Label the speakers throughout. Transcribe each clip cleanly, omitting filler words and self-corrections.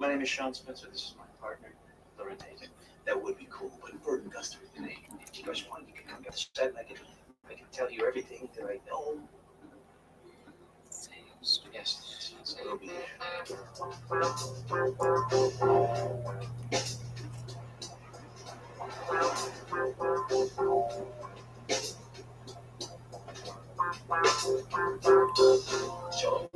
Speaker 1: My name is Sean Spencer. This is my partner, Loren Hayden. That would be cool, but Bert and Guster, hey, if you guys want, you can come to the set and I can tell you everything that I know. Yes, so it'll be there. Joe,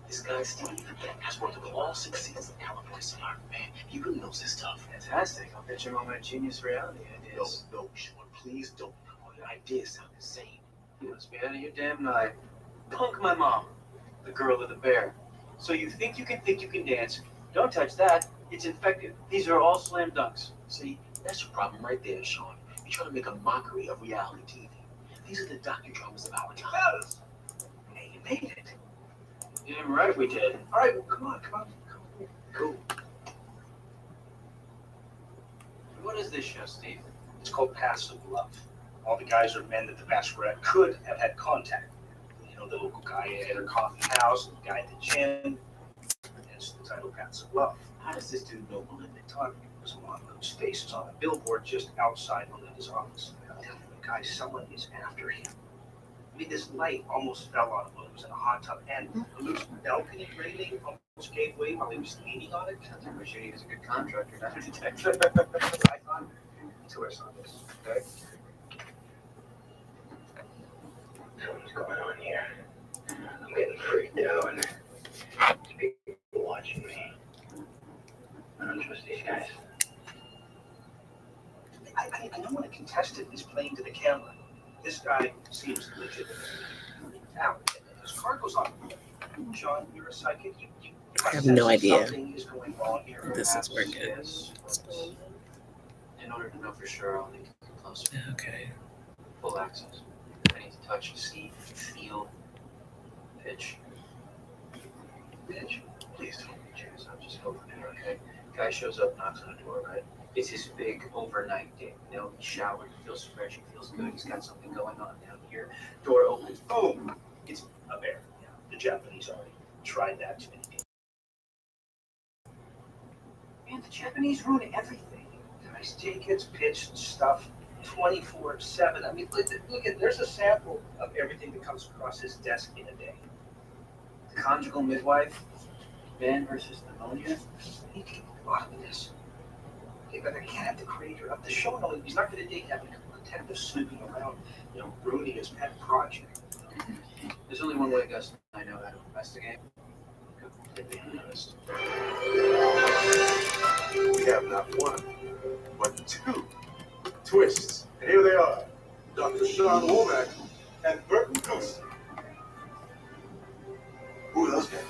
Speaker 1: this guy Steve has worked with all 6 seasons of California Survivor. Man, he really knows his stuff. Fantastic. I'll bet you on my genius reality ideas. No, Sean, please don't. Your ideas sound insane. You must be out of your damn mind. Punk my mom, the girl with the bear. So you think you can dance? Don't touch that. It's infected. These are all slam dunks. See, that's your problem right there, Sean. You're trying to make a mockery of reality TV. These are the docudramas of our time. Hey, you made it. Damn right we did. All right, well, come on. Cool. What is this show, Steve?
Speaker 2: It's called Passive Love. All the guys are men that the Bachelorette could have had contact. You know, the local guy at her coffee house, the guy at the gym. Hence the title Passive Love.
Speaker 1: How does this dude know Melinda?
Speaker 2: Talking was one of those faces on a billboard just outside Melinda's office. I'm telling you, the guy, someone is after him. I mean, this light almost fell on him while he was in a hot tub, and the loose balcony railing almost gave way while he was leaning on it.
Speaker 1: I think Rashidi is a good contractor, not a detective.
Speaker 2: I thought twist on this, okay? What's going on here? I'm getting freaked out, and there's people watching me. I don't trust these guys. I know when a contestant is playing to the camera. This guy seems legitimate. Now, his card goes on. Sean, you're a psychic.
Speaker 3: I have no idea
Speaker 2: something is going wrong here.
Speaker 3: this is working.
Speaker 1: Yes. In order to know for sure, I'll need to come closer.
Speaker 3: Okay.
Speaker 1: Full access. I need to touch, see, feel, pitch. Pitch? Please don't be cheers. I'll just go from there, okay? Guy shows up, knocks on the door, right? It's his big overnight date. You know, he showered, he feels fresh, he feels good, he's got something going on down here. Door opens, boom!
Speaker 2: It's a bear. Yeah, the Japanese already tried that too many times. Man, the Japanese ruin everything. Guys, tickets, pitch, stuff, 24/7. I mean, look at, there's a sample of everything that comes across his desk in a day.
Speaker 1: The conjugal midwife, man versus pneumonia.
Speaker 2: He can a lot of this. Okay, but I can't have the creator of the show know he's not going to date having a detective snooping around, you know, ruining his pet project.
Speaker 1: There's only one way, Gus, I know how to investigate. Completely honest.
Speaker 4: We have not one, but 2 twists. And here they are. Dr. Sean Womack and Burton Coast. Who are those guys?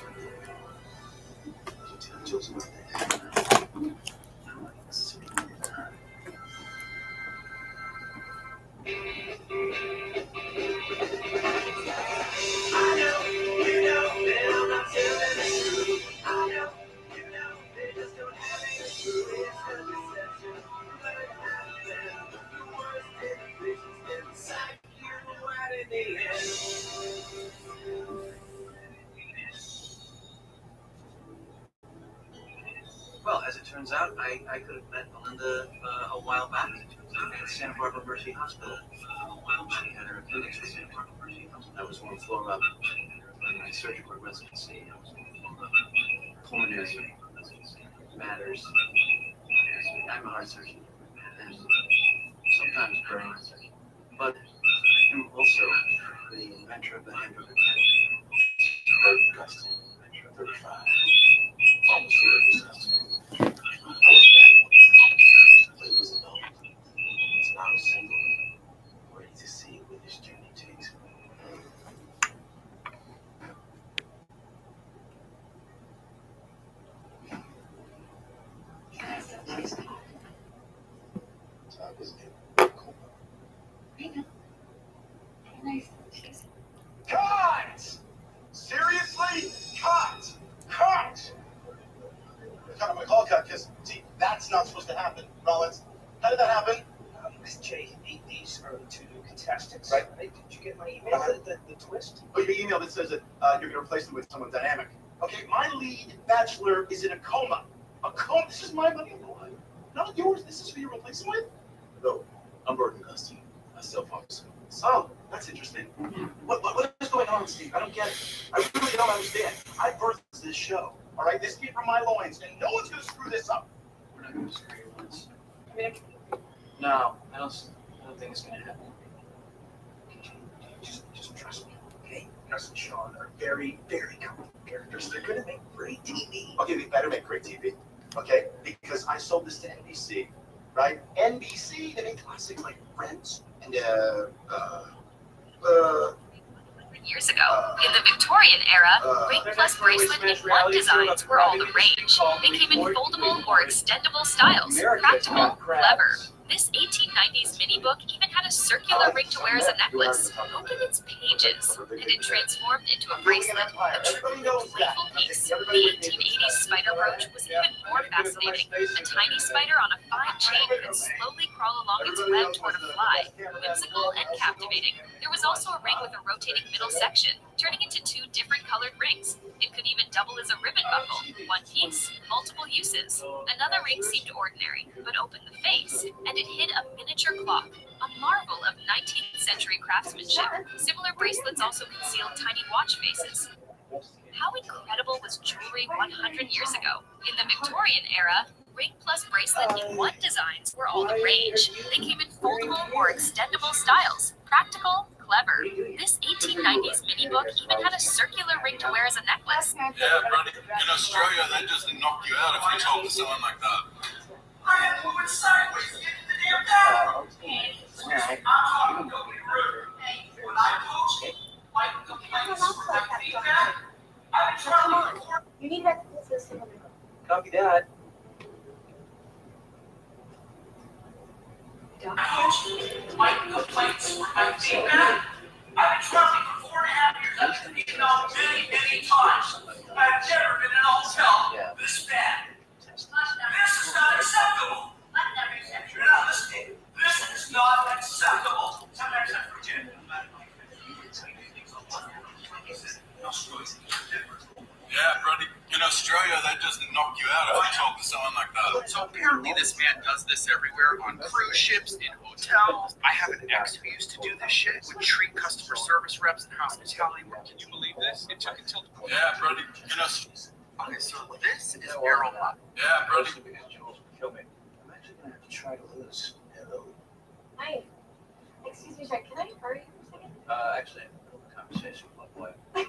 Speaker 1: Well, as it turns out, I could have met Melinda a while back at Santa Barbara Mercy Hospital. She had her clinics at Santa Barbara Mercy Hospital. I was one floor up in my surgical residency. Pulmonary matters. I'm a heart surgeon. And sometimes brain. But I'm also the inventor of the hamburger cat. Bert Gustin, inventor of 35. Almost disgusting. I was back. It was alone. So now I'm single, ready to see where this journey takes me. Talk is good. Cool.
Speaker 5: I know. Nice.
Speaker 4: Cut! Seriously? Cut! Cut! Cut my call cut, because, see, that's not supposed to happen. Rollins, how did that happen?
Speaker 2: Jay, these are the 2 new contestants.
Speaker 4: Right.
Speaker 2: Did you get my email? The twist?
Speaker 4: Oh, your email that says that you're going to replace them with someone dynamic. Okay, my lead bachelor is in a coma. A coma? This is my money on the line. Not yours. This is who you're replacing with?
Speaker 1: No, I'm Burton Custody. I sell pharmaceuticals.
Speaker 4: Oh, that's interesting. What is going on, Steve? I don't get it. I really don't understand. I birthed this show. All right, this came from my loins, and no one's going to screw this up.
Speaker 2: We're not gonna screw your ones. No, I don't think it's gonna happen. Just trust me, okay? Gus and Sean are very, very competent characters. They're gonna make great TV.
Speaker 4: Okay, they better make great TV. Okay? Because I sold this to NBC, right? NBC, they make classics like Friends and
Speaker 6: Years ago, in the Victorian era, Ring Plus bracelet in one designs were all the rage. They came in foldable or extendable styles, practical, clever. This 1890s mini book even had a circular ring to wear as a necklace. Open its pages, and it transformed into a bracelet, a truly playful piece. The 1880s spider brooch was even more fascinating. A tiny spider on a fine chain could slowly crawl along its web toward a fly. Whimsical and captivating. There was also a ring with a rotating middle section, turning into two different colored rings. It could even double as a ribbon buckle. One piece, multiple uses. Another ring seemed ordinary, but opened the face, and it hid a miniature clock, a marvel of 19th century craftsmanship. Similar bracelets also concealed tiny watch faces. How incredible was jewelry 100 years ago? In the Victorian era, Ring Plus bracelet in one designs were all the rage. They came in foldable or extendable styles, practical, clever. This 1890s mini book even had a circular ring to wear as a necklace.
Speaker 7: Yeah, buddy. In Australia, they just knock you out if you talk to someone like that. I am moving sideways. Get in the damn down. I'm talking to be rude. When I post my complaints and feedback, I've been trying to report.
Speaker 5: You need that system.
Speaker 2: Copy that.
Speaker 7: My complaints and feedback, I've been traveling for 4.5 years. I've been beaten out many, many times. I've never been in a hotel this bad. This is not acceptable. You're not listening. This is not acceptable. Sometimes I forget. Yeah, Brody. In Australia, they just knock you out if you talk to someone like that.
Speaker 8: So apparently this man does this everywhere, on cruise ships, in hotels. I have an ex who used to do this shit, would treat customer service reps and hospitality. Can you believe this? It took until...
Speaker 7: Yeah, Brody. In Australia.
Speaker 8: Okay, so this is Errol.
Speaker 7: Yeah, Brody.
Speaker 2: Kill me. I'm actually gonna have to try to lose. Hello.
Speaker 5: Hi. Excuse me, sir. Can I hurry for a second?
Speaker 2: Actually, I have a conversation with my wife.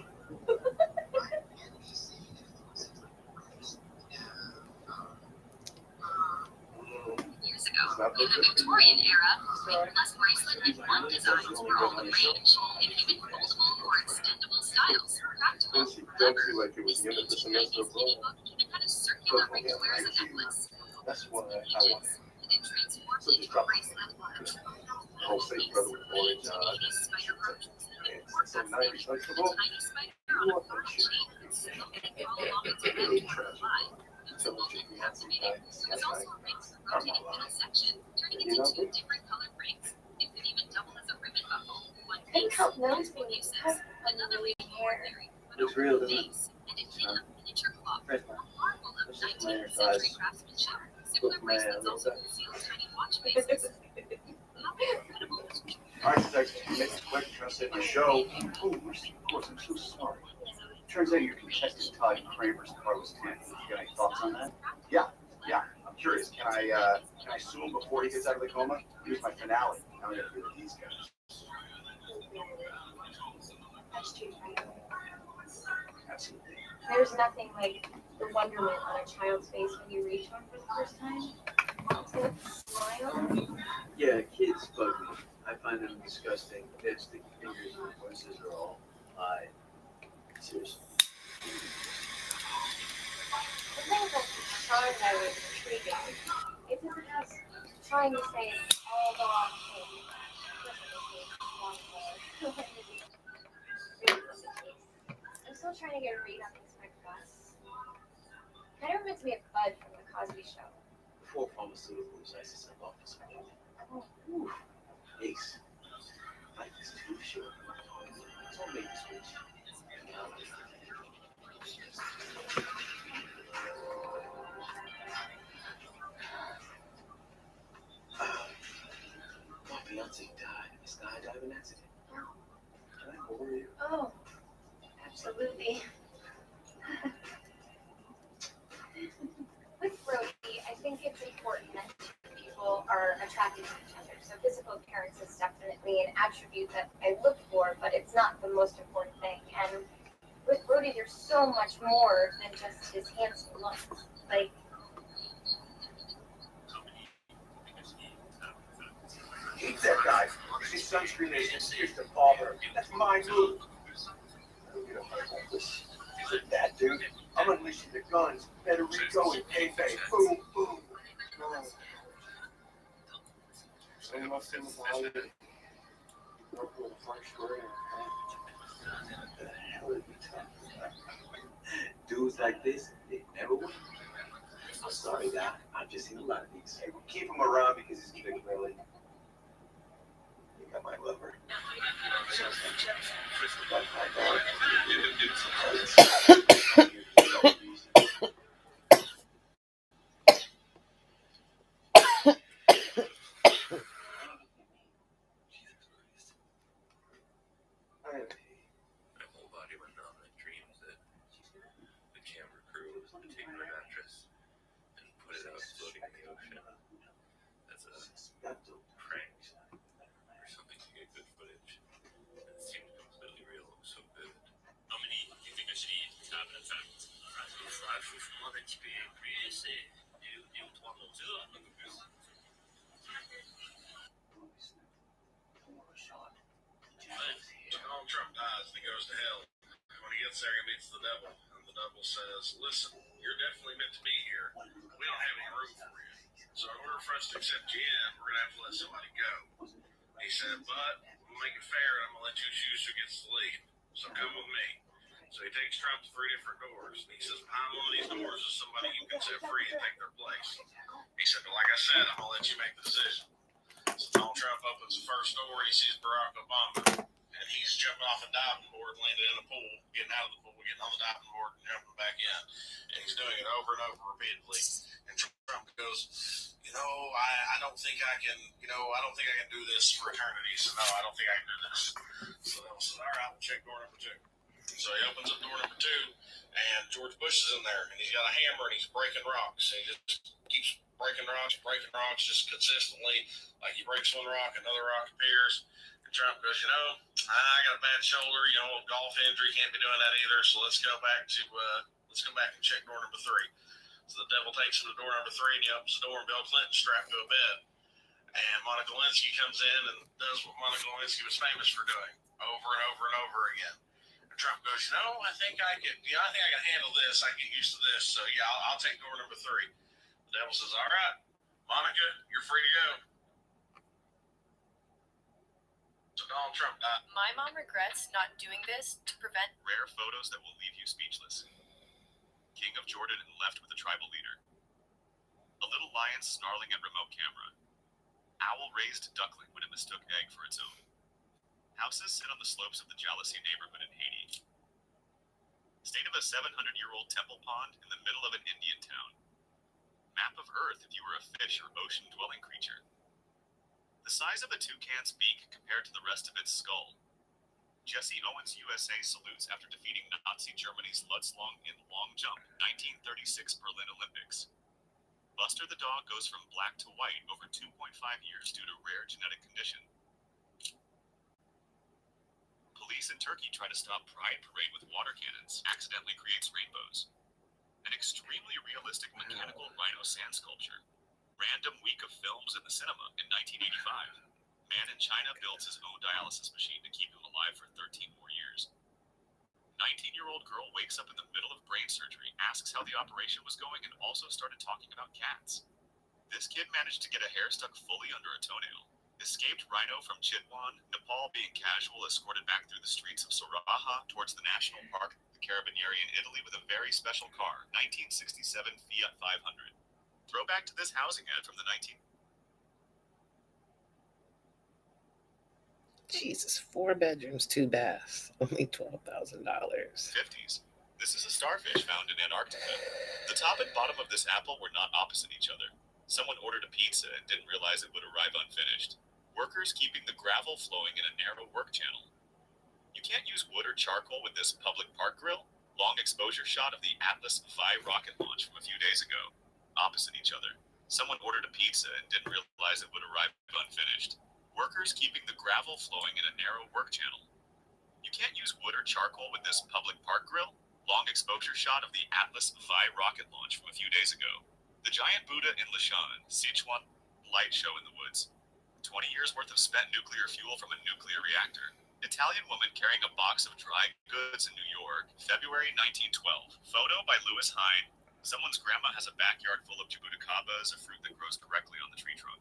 Speaker 6: Years ago, in the Victorian era, Ring Plus bracelet in one designs were all the rage. They came in foldable or extendable styles, practical, clever. This 1890s mini book even had a circular ring to wear as a necklace.
Speaker 4: That's what I
Speaker 6: Pages,
Speaker 4: want.
Speaker 6: and it transformed into a bracelet, a truly playful piece. The 1880s spider brooch was even more fascinating. A tiny spider on a fine chain could slowly crawl along its web toward a fly. Whimsical and captivating. There was also a ring with a rotating middle section, turning into two different colored rings. It could even double as a ribbon buckle. One piece, multiple uses. Another ring ordinary, but
Speaker 2: Looks
Speaker 6: opened
Speaker 2: real,
Speaker 6: the
Speaker 2: doesn't it?
Speaker 6: face, and it hid a miniature clock, a
Speaker 2: Right.
Speaker 6: marvel of
Speaker 2: This is
Speaker 6: 19th
Speaker 2: my
Speaker 6: century
Speaker 2: size.
Speaker 6: craftsmanship. Similar bracelets also concealed tiny watch faces. How incredible was jewelry?
Speaker 4: All right, thanks. Make it quick. Trying to save my show. Oh, of course, I'm so sorry. Turns out you're contesting Todd Kramer's Carlos Tanner. You got any thoughts on that? Yeah. I'm curious. Can I sue him before he gets out of the coma? Here's my finale. Now I gotta deal with these guys.
Speaker 5: That's true, right?
Speaker 4: Absolutely.
Speaker 5: There's nothing like the wonderment on a child's face when you reach one for the first time. So that smile.
Speaker 2: Yeah, kids bug me. I find them disgusting. They have sticky fingers and their voices are all high. Seriously.
Speaker 5: The thing about the charm that was intriguing is that it has trying to say all the wrong things. I'm still trying to get a read on this with Gus. Kind of reminds me of Bud from the Cosby Show.
Speaker 2: Before pharmaceuticals, I used to sell office supply.
Speaker 5: Oh.
Speaker 2: Whew. Ace. Life is too short. It's all made to switch.
Speaker 1: My fiance died in a skydiving accident. Can I borrow you?
Speaker 5: Oh, absolutely. With Brody, I think it's important that two people are attracted to each other. So physical appearance is definitely an attribute that I look for, but it's not the most important thing. And with Brody, there's so much more than just his handsome looks. Like,
Speaker 2: Keep that guy. His sunscreen is just a bother. That's my move. That dude. I'm unleashing the guns. Better Rico and Pepe. Boom, boom.
Speaker 1: Dudes like this, they never win. I'm sorry, guy. I've just seen a lot of these.
Speaker 2: Hey, we'll keep him around because he's big, really.
Speaker 1: You got my lover.
Speaker 9: My whole body went numb in dreams that the camera crew would take my mattress and put it out floating in the ocean as a prank or something to get good footage. It seemed completely real. It was so vivid. How many do you think I should eat? Have an effect.
Speaker 8: Donald Trump dies and he goes to hell. When he gets there, he meets the devil, and the devil says, "Listen, you're definitely meant to be here. We don't have any room for you. So in order for us to accept you in, we're gonna have to let somebody go." He said, "But we'll make it fair, and I'm gonna let you choose who gets to leave. So come with me." So he takes Trump to 3 different doors. And he says, "Behind one of these doors is somebody you can set free and take their place." He said, "But like I said, I'm gonna let you make the decision." So Donald Trump opens the first door, and he sees Barack Obama. And he's jumping off a diving board, landing in a pool, getting out of the pool, getting on the diving board, and jumping back in. And he's doing it over and over repeatedly. And Trump goes, I don't think I can, I don't think I can do this for eternity. So no, I don't think I can do this. So the devil says, "All right, we'll check door number 2. So he opens up door number 2, and George Bush is in there, and he's got a hammer, and he's breaking rocks. And he just keeps breaking rocks just consistently. Like he breaks one rock, another rock appears. And Trump goes, I got a bad shoulder, golf injury, can't be doing that either. So let's go back and check door number 3. So the devil takes him to door number 3, and he opens the door, and Bill Clinton's strapped to a bed. And Monica Lewinsky comes in and does what Monica Lewinsky was famous for doing, over and over and over again. And Trump goes, I think I can handle this. I can get used to this. So yeah, I'll take door number 3. The devil says, "All right, Monica, you're free to go." So Donald Trump died.
Speaker 6: My mom regrets not doing this to prevent
Speaker 9: Rare photos that will leave you speechless. King of Jordan and left with a tribal leader. A little lion snarling at remote camera. Owl raised duckling when it mistook egg for its own. Houses sit on the slopes of the Jalousie neighborhood in Haiti. State of a 700-year-old temple pond in the middle of an Indian town. Map of Earth if you were a fish or ocean-dwelling creature. The size of a toucan's beak compared to the rest of its skull. Jesse Owens USA salutes after defeating Nazi Germany's Lutz Long in long jump, 1936 Berlin Olympics. Buster the dog goes from black to white over 2.5 years due to rare genetic condition. Police in Turkey try to stop Pride Parade with water cannons, accidentally creates rainbows. An extremely realistic mechanical rhino sand sculpture. Random week of films in the cinema in 1985. Man in China builds his own dialysis machine to keep him alive for 13 more years. 19-year-old girl wakes up in the middle of brain surgery, asks how the operation was going, and also started talking about cats. This kid managed to get a hair stuck fully under a toenail. Escaped rhino from Chitwan, Nepal being casual escorted back through the streets of Saraha towards the national park, the Carabinieri in Italy with a very special car, 1967 Fiat 500. Throwback to this housing ad from the
Speaker 3: Jesus, 4 bedrooms, 2 baths, only $12,000.
Speaker 9: 50s. This is a starfish found in Antarctica. The top and bottom of this apple were not opposite each other. Someone ordered a pizza and didn't realize it would arrive unfinished. Workers keeping the gravel flowing in a narrow work channel. You can't use wood or charcoal with this public park grill. Long exposure shot of the Atlas V rocket launch from a few days ago. Opposite each other. Someone ordered a pizza and didn't realize it would arrive unfinished. Workers keeping the gravel flowing in a narrow work channel. You can't use wood or charcoal with this public park grill. Long exposure shot of the Atlas V rocket launch from a few days ago. The giant Buddha in Lishan, Sichuan light show in the woods. 20 years worth of spent nuclear fuel from a nuclear reactor. Italian woman carrying a box of dry goods in New York, February 1912. Photo by Louis Hine. Someone's grandma has a backyard full of jabuticaba, a fruit that grows correctly on the tree trunk.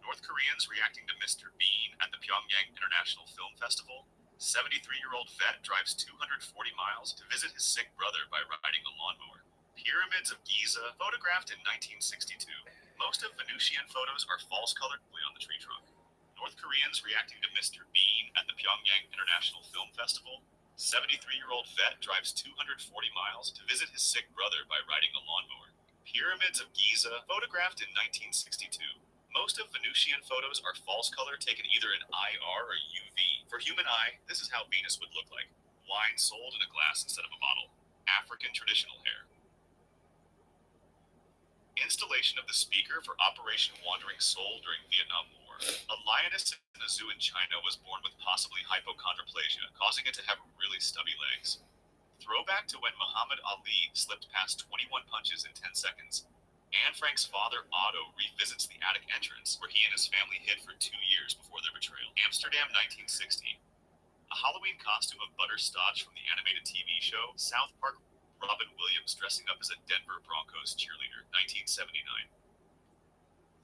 Speaker 9: North Koreans reacting to Mr. Bean at the Pyongyang International Film Festival. 73-year-old vet drives 240 miles to visit his sick brother by riding a lawnmower. Pyramids of Giza, photographed in 1962. Most of Venusian photos are false colored on the tree trunk. North Koreans reacting to Mr. Bean at the Pyongyang International Film Festival. 73-year-old vet drives 240 miles to visit his sick brother by riding a lawnmower. Pyramids of Giza, photographed in 1962. Most of Venusian photos are false color taken either in IR or UV. For human eye, this is how Venus would look like. Wine sold in a glass instead of a bottle. African traditional hair. Installation of the speaker for Operation Wandering Soul during Vietnam War. A lioness in a zoo in China was born with possibly hypochondroplasia, causing it to have really stubby legs. Throwback to when Muhammad Ali slipped past 21 punches in 10 seconds. Anne Frank's father, Otto, revisits the attic entrance where he and his family hid for 2 years before their betrayal. Amsterdam, 1960. A Halloween costume of butterscotch from the animated TV show South Park. Robin Williams dressing up as a Denver Broncos cheerleader, 1979.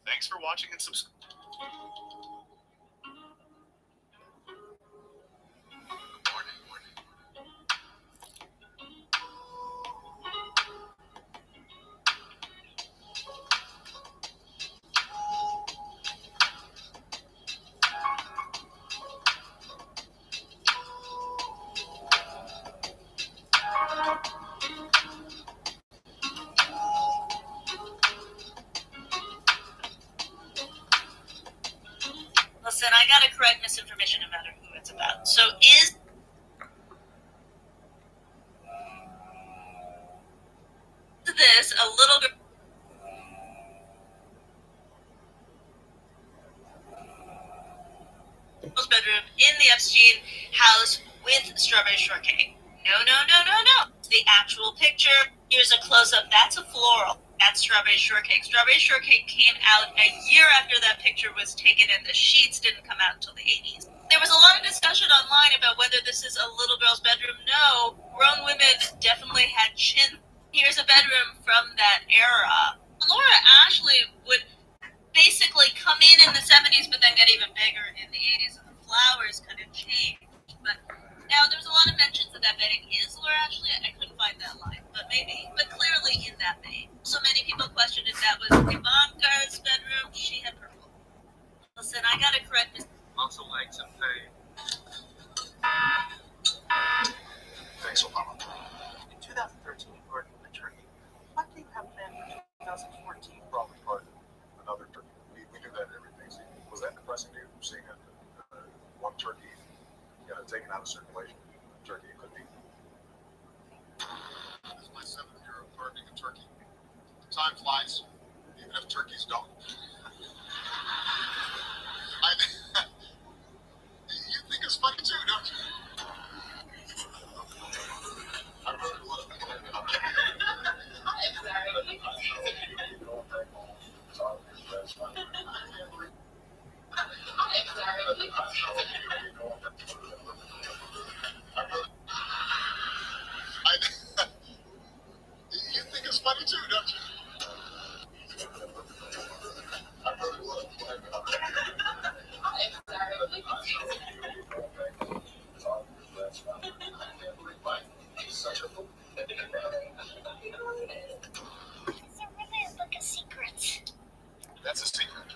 Speaker 9: Thanks for watching and subscribe.
Speaker 10: Listen, I gotta correct misinformation no matter who it's about. So is this a little girl's bedroom in the Epstein house with strawberry shortcake? No. The actual picture, here's a close-up. That's a floral. That's strawberry shortcake. Strawberry shortcake came out a year after that picture was taken, and the sheets didn't come out until the 80s. There was a lot of discussion online about whether this is a little girl's bedroom. No, grown women definitely had chin. Here's a bedroom from that era. Laura Ashley would basically come in the 70s, but then get even bigger in the 80s, and the flowers kind of changed. But now there's a lot of mentions that bedding is Laura Ashley. I couldn't find that line, but maybe, but clearly in that vein. So many people questioned if that was Ivanka's bedroom. She had purple. Listen, I gotta correct this.
Speaker 8: Muscle legs and pain. Thanks, Obama.
Speaker 1: In 2013, you were in Turkey. What do you have planned for 2014?
Speaker 8: Probably part another turkey. We do that every Thanksgiving. Was that depressing to you, seeing one turkey taken out of circulation? Turkey it could be. This is my 7th year of pardoning a turkey. Time flies, even if turkeys don't. You think it's funny too, don't you? I really love it. You think it's funny too, don't you?
Speaker 5: Is there really a book of secrets?
Speaker 8: That's a secret.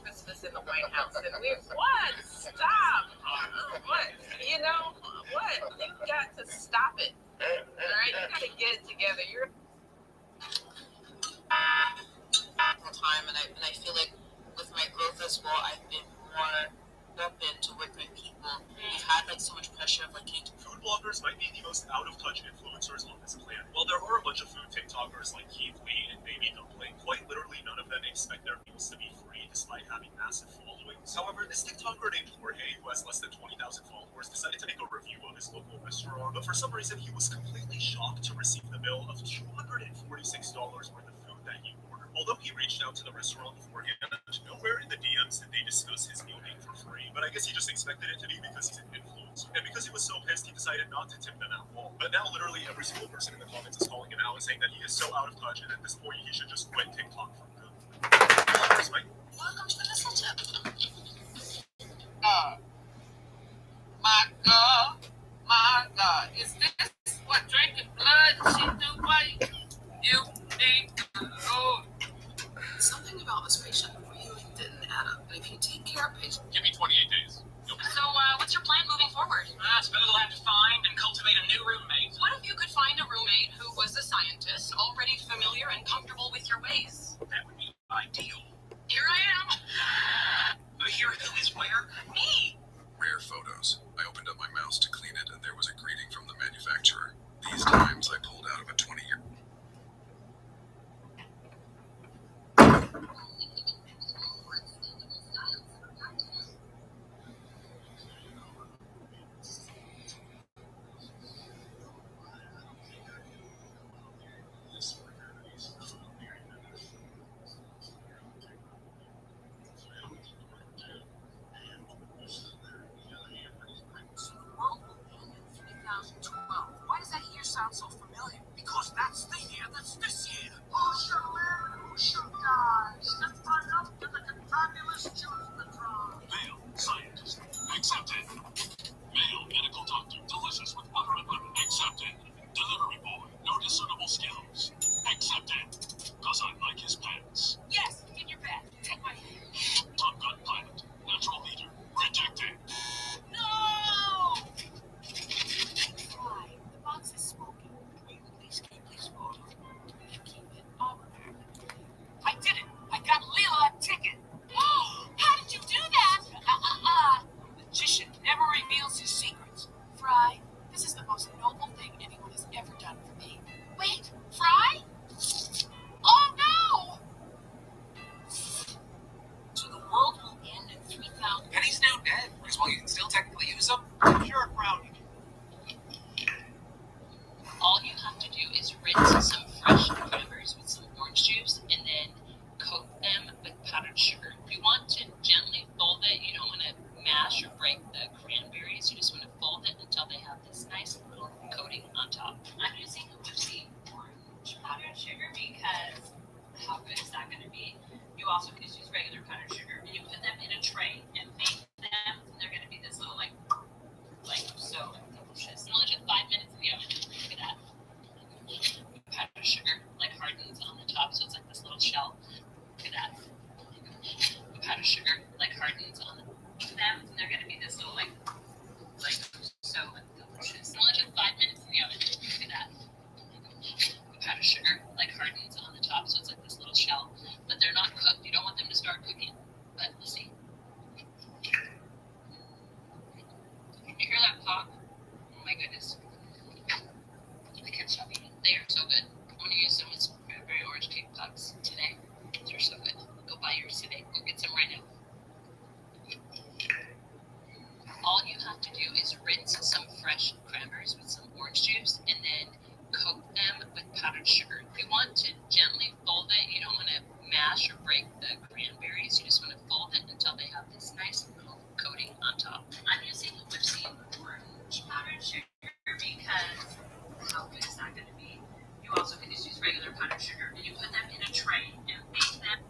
Speaker 11: Christmas in the White House, and we what? Stop! What? You know what? You've got to stop it. All right?
Speaker 9: most out-of-touch influencers on this planet. While there are a bunch of food TikTokers like Keith Lee and Baby Dumpling, quite literally none of them expect their meals to be free despite having massive followings. However, this TikToker named Jorge, who has less than 20,000 followers, decided to make a review of his local restaurant, but for some reason he was completely shocked to receive the bill of $246 worth of food that he ordered. Although he reached out to the restaurant beforehand, nowhere in the DMs did they discuss his meal being for free, but I guess he just expected it to be because he's an influencer. And because he was so pissed, he decided not to tip them at all. But now literally every single person in the comments is calling him out and saying that he is so out of touch, and at this point he should just quit TikTok for good. Here's my
Speaker 10: Welcome to the setup.
Speaker 11: My God, is this what drinking blood she do, white? You need the Lord.
Speaker 12: Something about this patient really didn't add up. But if you take care of patients,
Speaker 9: give me 28 days.
Speaker 6: So, what's your plan moving forward?
Speaker 7: I suppose I'll have to find and cultivate a new roommate.
Speaker 12: what if you could find a roommate who was a scientist, already familiar and comfortable with your ways?
Speaker 7: That would be ideal.
Speaker 12: Here I am.
Speaker 7: But here who is where?
Speaker 12: Me.
Speaker 13: Rare photos. I opened up my mouse to clean it, and there was a greeting from the manufacturer. These times, I pulled out of a 20-year.
Speaker 12: Why does that year sound so familiar?
Speaker 7: Because that's the year that's this year.
Speaker 12: Who should live? Who should die? Step right up to the fabulous Jews Patron.
Speaker 7: Male scientist, accepted. Male medical doctor, delicious with butter and lemon, accepted. Delivery boy, no discernible skills, accepted. Cause I like his pants.
Speaker 12: Yes, in your bed. Take my hand.
Speaker 7: Top Gun pilot, natural leader, rejected.
Speaker 12: No! Why? The box is smoking. Will you please keep this photo? Keep it up. I did it! I got Leela a ticket! How did you do that? A magician never reveals his secrets. Fry, this is the most noble thing anyone has ever done for me. Wait, Fry? Oh no!
Speaker 7: So the world will end in 3,000.
Speaker 12: And he's now dead, because well, you can still technically use him.
Speaker 7: Sure, Brownie.
Speaker 6: All you have to do is rinse some fresh cranberries with some orange juice and then coat them with powdered sugar. You want to gently fold it. You don't want to mash or break the cranberries. You just want to fold it until they have this nice little coating on top. I'm using Whipsy orange powdered sugar because how good is that going to be? You also can just use regular powdered sugar. And you put them in a tray and bake them. And they're going to be this little like so delicious. And only took 5 minutes in the oven. Look at that. Powdered sugar like hardens on the top, so it's like this little shell. Look at that. Powdered sugar like hardens on them, and they're gonna be this little like so delicious. And only took 5 minutes in the oven. Look at that. Powdered sugar like hardens on the top, so it's like this little shell, but they're not cooked. You don't want them to start cooking. But let's see. You hear that pop? Oh my goodness. I can't stop eating. They are so good. I'm going to use some with cranberry orange cake puffs today. They're so good. Go buy yours today. Go get some right now. All you have to do is rinse some fresh cranberries with some orange juice and then coat them with powdered sugar. You want to gently fold it. You don't want to mash or break the cranberries. You just want to fold it until they have this nice little coating on top. I'm using Whipsy orange powdered sugar because how good is that going to be? You also can just use regular powdered sugar. And you put them in a tray and bake them.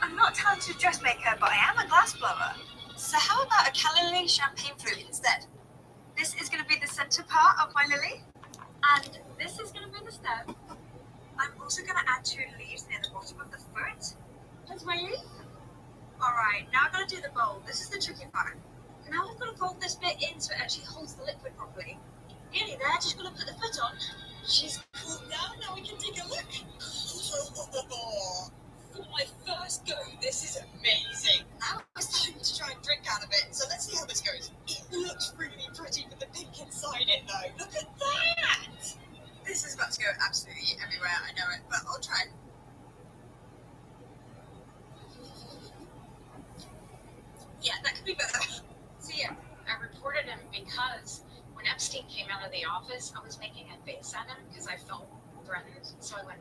Speaker 10: I'm not a talented dressmaker, but I am a glass blower. So how about a calla lily champagne flute instead? This is going to be the center part of my lily, and this is going to be the stem. I'm also going to add 2 leaves near the bottom of the foot. That's my leaf. Alright, now I'm going to do the bowl. This is the tricky part.
Speaker 12: now I've got to fold this bit in so it actually holds the liquid properly. Nearly there, just got to put the foot on. She's cooled down, now we can take a look. For my first go, this is amazing. Now it's time to try and drink out of it, so let's see how this goes. It looks really pretty with the pink inside it though. Look at that! This is about to go absolutely everywhere, I know it, but I'll try. Yeah, that could be better.
Speaker 14: So yeah, I reported him because when Epstein came out of the office, I was making a face at him because I felt threatened. So I went,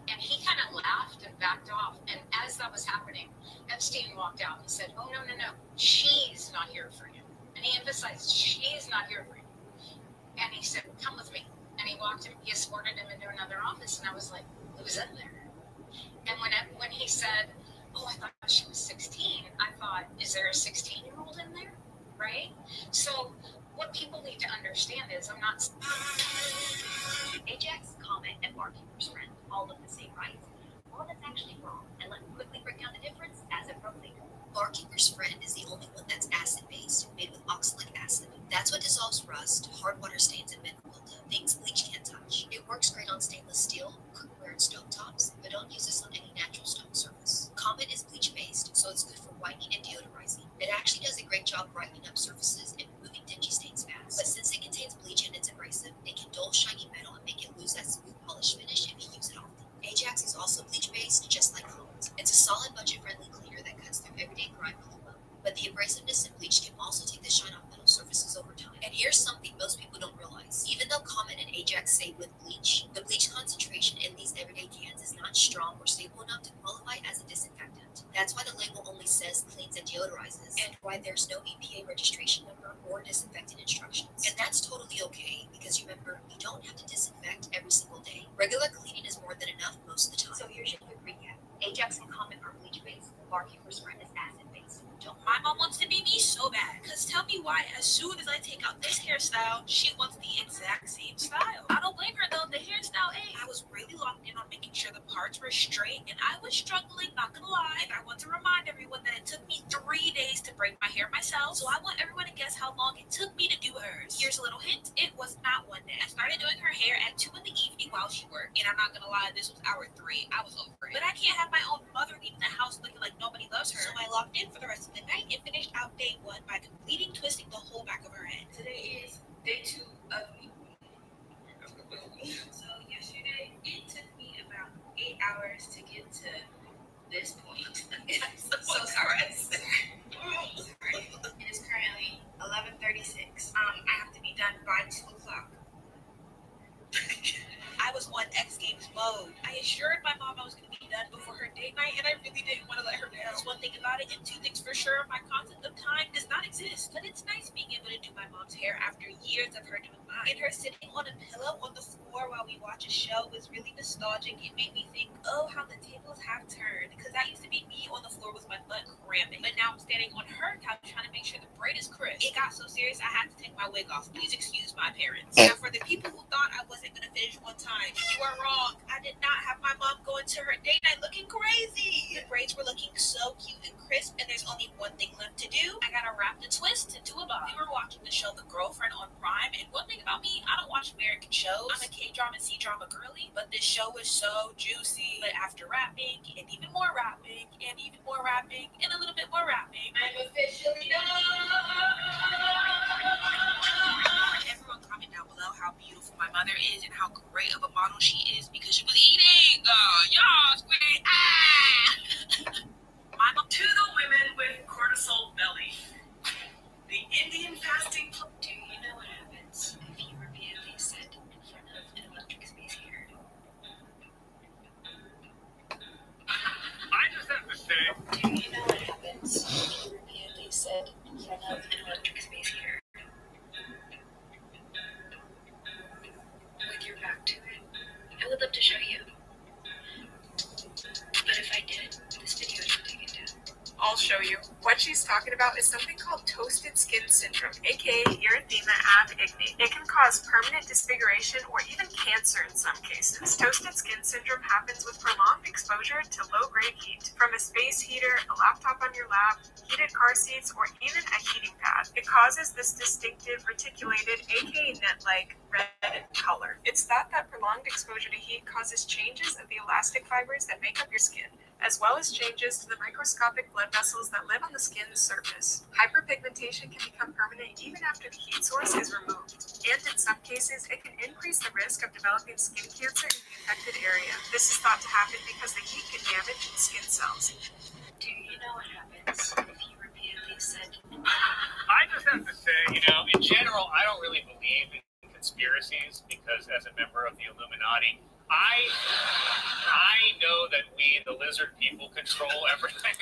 Speaker 14: and he kind of laughed and backed off. And as that was happening, Epstein walked out and said, "Oh, no, she's not here for you." And he emphasized, "She's not here for you." And he said, "Come with me." And he escorted him into another office. And I was like, "Who's in there?" And when he said, "Oh, I thought she was 16," I thought, is there a 16-year-old in there? Right? So what people need to understand is I'm not...
Speaker 6: Ajax, Comet, and Barkeeper's Friend all look the same, right? Well, that's actually wrong, and let me quickly break down the difference as a pro leader. Barkeeper's Friend is the only one that's acid-based, made with oxalic acid. That's what dissolves rust, hard water stains, and mineral mildew, things bleach can't touch. It works great on stainless steel, cookware, and stovetops, but don't use this on any natural stone surface. Comet is bleach-based, so it's good for whitening and deodorizing. It actually does a great job brightening up surfaces and removing dingy stains fast. But since it contains bleach and it's abrasive, it can dull shiny metal and make it lose that smooth polish finish if you use it often. Ajax is also bleach-based, just like Comet. It's a solid, budget-friendly cleaner that cuts through everyday grime really well. But the abrasiveness in bleach can also take the shine off metal surfaces over time. And here's something most people don't realize. Even though Comet and Ajax say with bleach, the bleach concentration in these everyday cans is not strong or stable enough to qualify as a disinfectant. That's why the label only says cleans and deodorizes, and why there's no EPA registration number or disinfectant instructions. And that's totally okay, because remember, you don't have to disinfect every single day. Regular cleaning is more than enough most of the time. So here's your quick recap. Ajax and Comet are bleach-based, Barkeeper's Friend is acid-based.
Speaker 12: My mom wants to be me so bad. Cause tell me why, as soon as I take out this hairstyle, she wants the exact same style. I don't blame her though, the hairstyle I was really locked in on making sure the parts were straight, and I was struggling, not gonna lie. And I want to remind everyone that it took me 3 days to braid my hair myself, so I want everyone to guess how long it took me to do hers. Here's a little hint, it was not 1 day. I started doing her hair at 2 in the evening while she worked, and I'm not gonna lie, this was hour 3. I was over it. But I can't have my own mother leaving the house looking like nobody loves her, so I locked in for the rest of the night and finished out day 1 by completing twisting the whole back of her head. Today is day 2 of me. So yesterday, it took me about 8 hours to get to this point. so sorry. It is currently 11:36. I have to be done by 2 o'clock. I was on X Games mode. I assured my mom I was going to be done before her date night, and I really didn't want to let her down. That's one thing about it, and 2 things for sure. My concept of time does not exist, but it's nice being able to do my mom's hair after years of her doing mine. And her sitting on a pillow on the floor while we watch a show was really nostalgic. It made me think, oh, how the tables have turned. Because that used to be me on the floor with my butt cramping. But now I'm standing on her couch trying to make sure the braid is crisp. It got so serious I had to take my wig off. Please excuse my parents. Now, for the people who thought I wasn't going to finish one time, you are wrong. I did not have my mom going to her date night looking crazy. The braids were looking so cute and crisp, and there's only one thing left to do. I gotta wrap the twist into a bob. We were watching the show The Girlfriend on Prime, and one thing about me, I don't watch American shows. I'm a K-drama, C-drama girly, but this show was so juicy. But after rapping, and even more rapping, and even more rapping, and a little bit more rapping, I'm officially done. Everyone comment down below how beautiful my mother is and how great of a model she is because she was eating. Y'all, squid. My mom.
Speaker 7: To the women with cortisol belly, the Indian fasting.
Speaker 6: Do you know what happens if you repeatedly sit in front of an electric space heater?
Speaker 7: I just have to say.
Speaker 6: Do you know what happens if you repeatedly sit in front of an electric space heater? With your back to it. I would love to show you. But if I did, this video would be taken down.
Speaker 15: I'll show you. What she's talking about is something called toasted skin syndrome, aka erythema ab igni. It can cause permanent disfiguration or even cancer in some cases. Toasted skin syndrome happens with prolonged exposure to low-grade heat, from a space heater, a laptop on your lap, heated car seats, or even a heating pad. It causes this distinctive reticulated, aka net-like, red color. It's thought that prolonged exposure to heat causes changes of the elastic fibers that make up your skin, as well as changes to the microscopic blood vessels that live on the skin's surface. Hyperpigmentation can become permanent even after the heat source is removed, and in some cases, it can increase the risk of developing skin cancer in the affected area. This is thought to happen because the heat can damage skin cells.
Speaker 10: Do you know what happens if you repeatedly said?
Speaker 16: I just have to say, in general, I don't really believe in conspiracies because as a member of the Illuminati, I know that we, the lizard people, control everything.